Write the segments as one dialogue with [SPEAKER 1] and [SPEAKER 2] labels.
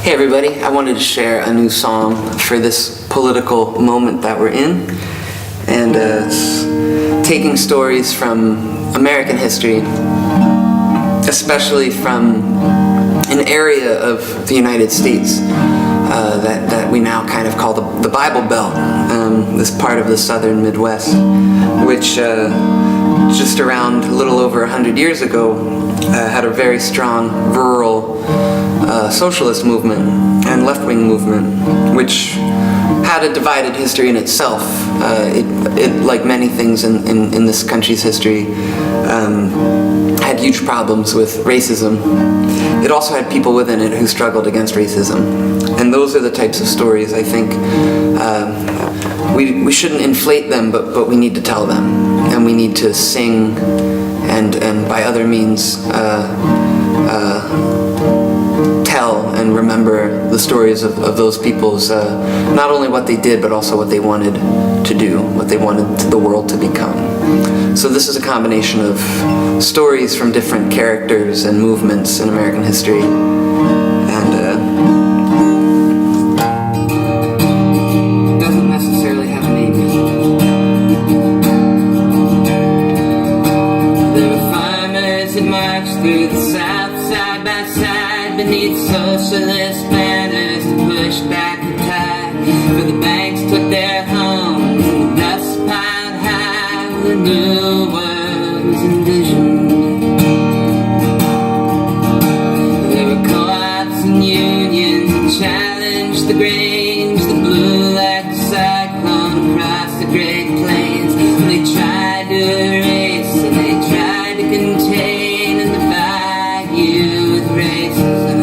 [SPEAKER 1] Hey everybody, I wanted to share a new song for this political moment that we're in, and it's taking stories from American history, especially from an area of the United States that we now kind of call the Bible Belt, this part of the southern Midwest, which just around a little over 100 years ago had a very strong rural socialist movement and left-wing movement, which had a divided history in itself. It like many things in this country's history, had huge problems with racism. It also had people within it who struggled against racism. And those are the types of stories I think we shouldn't inflate them, but we need to tell them. And we need to sing and by other means tell and remember the stories of those people's, not only what they did, but also what they wanted to do, what they wanted the world to become. So this is a combination of stories from different characters and movements in American history. And doesn't necessarily have a name. There were farmers that marched through the South side by side beneath socialist banners to push back the tide. For the banks took their homes and the dust piled high when the new world was envisioned. There were co-ops and unions that challenged the Grange that blew like a cyclone across the Great Plains. They tried to erase and they tried to contain and divide you with racism.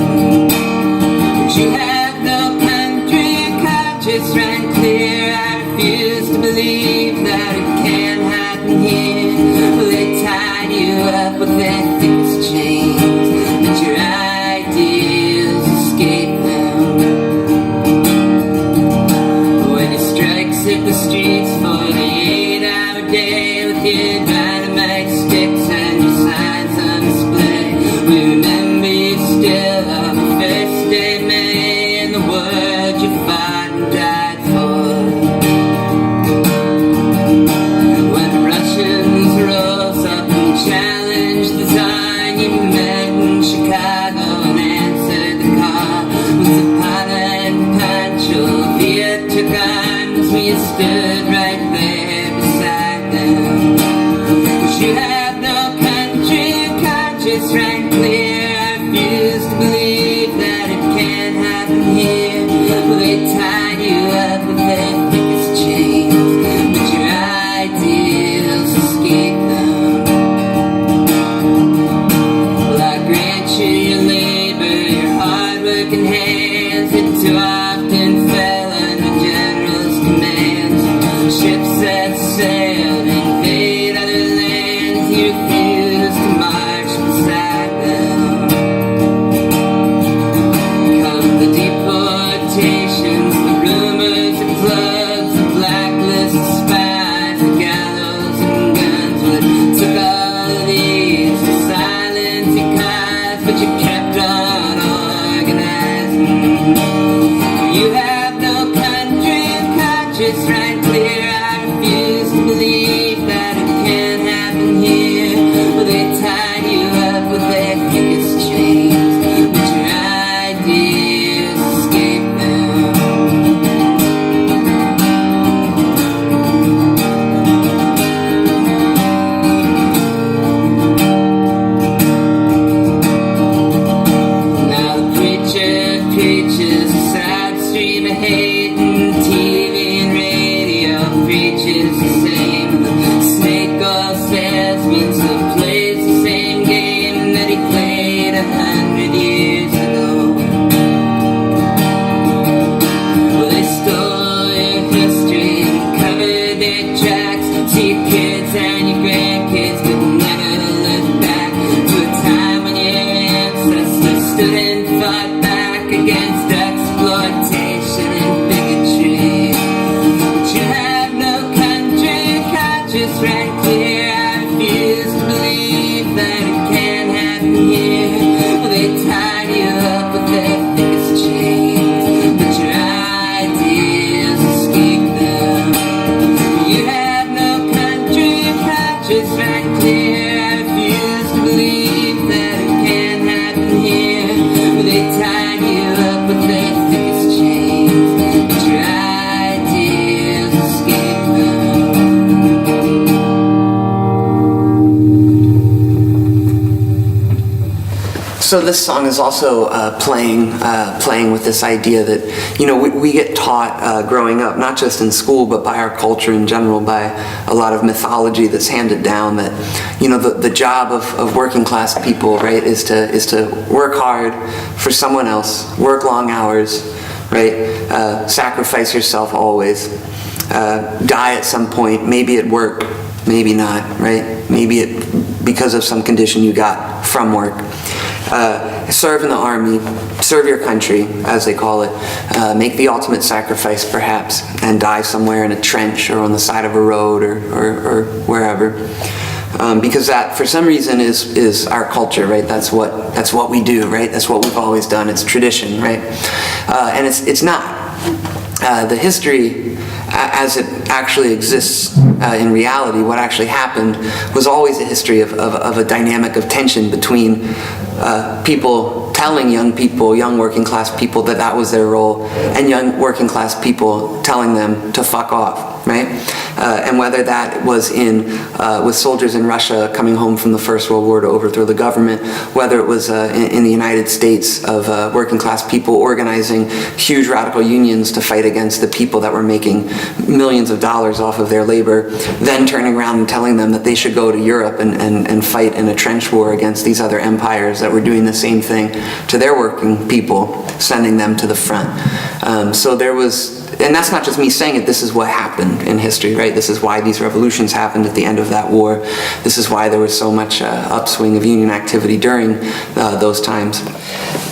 [SPEAKER 1] But you have no country, your conscience ran clear. I refuse to believe that it can happen here. Well, they tied you up with their thickest chains, but your ideals escape them. When your strikes hit the streets for the 8-hour day with your dynamite sticks and your signs on display, we remember you still on the first day of May and the word you fought and died for. When the Russians rose up and challenged the Tsar, you met in Chicago and answered the call. With Zapata and Pancho Villa took arms, we stood right there beside them. But you have no country, your conscience ran clear. I refuse to believe that it can happen here. Well, they tied you up with their thickest chains, but your ideals escape them. Well, I grant you your labor, your hard-working hands that too often fell under generals' commands. Ships that sailed and invade other lands, you refused to march beside them. Come the deportations, the rumors and clubs, the blacklist of spies, the gallows and guns. Well, it took all of these to silence your cries, but you kept on organizing. You have no country, your conscience ran clear. I refuse to believe that it can happen here. Well, they tied you up with their thickest chains, but your ideas escape them. Now the preacher preaches a side stream of hate, and TV and radio preaches the same. The snake oil salesman still plays the same game that he played 100 years ago. Well, they stole your history and covered their tracks, so your kids and your grandkids could never look back to a time when your ancestors stood and fought back against exploitation and bigotry. But you have no country, your conscience ran clear. I refuse to believe that it can happen here. Well, they tied you up with their thickest chains. So this song is also playing with this idea that, you know, we get taught growing up, not just in school, but by our culture in general, by a lot of mythology that's handed down, that, you know, the job of working class people, right, is to work hard for someone else, work long hours, right, sacrifice yourself always, die at some point, maybe at work, maybe not, right, maybe because of some condition you got from work. Serve in the army, serve your country, as they call it, make the ultimate sacrifice perhaps, and die somewhere in a trench or on the side of a road or wherever. Because that, for some reason, is our culture, right? That's what we do, right? That's what we've always done. It's tradition, right? And it's not. The history, as it actually exists in reality, what actually happened was always a history of a dynamic of tension between people telling young people, young working class people, that was their role, and young working class people telling them to fuck off, right? And whether that was with soldiers in Russia coming home from the First World War to overthrow the government, whether it was in the United States of working class people organizing huge radical unions to fight against the people that were making millions of dollars off of their labor, then turning around and telling them that they should go to Europe and fight in a trench war against these other empires that were doing the same thing to their working people, sending them to the front. So there was, and that's not just me saying it, this is what happened in history, right? This is why these revolutions happened at the end of that war. This is why there was so much upswing of union activity during those times.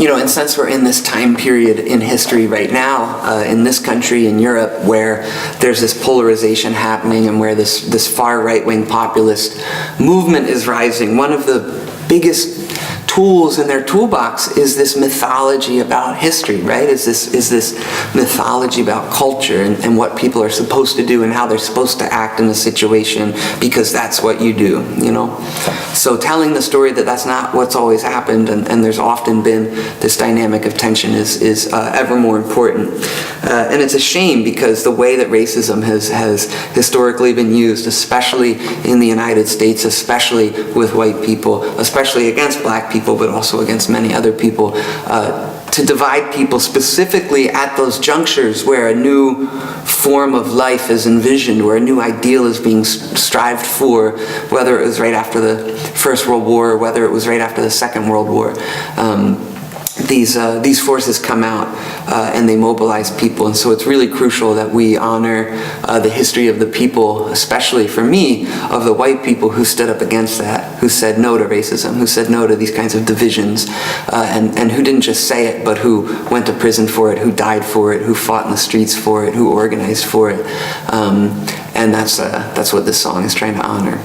[SPEAKER 1] You know, and since we're in this time period in history right now, in this country, in Europe, where there's this polarization happening and where this far right-wing populist movement is rising, one of the biggest tools in their toolbox is this mythology about history, right? Is this mythology about culture and what people are supposed to do and how they're supposed to act in a situation because that's what you do, you know? So telling the story that that's not what's always happened and there's often been this dynamic of tension is ever more important. And it's a shame because the way that racism has historically been used, especially in the United States, especially with white people, especially against black people, but also against many other people, to divide people specifically at those junctures where a new form of life is envisioned, where a new ideal is being strived for, whether it was right after the First World War or whether it was right after the Second World War. These forces come out and they mobilize people, and so it's really crucial that we honor the history of the people, especially for me, of the white people who stood up against that, who said no to racism, who said no to these kinds of divisions, and who didn't just say it, but who went to prison for it, who died for it, who fought in the streets for it, who organized for it, and that's what this song is trying to honor.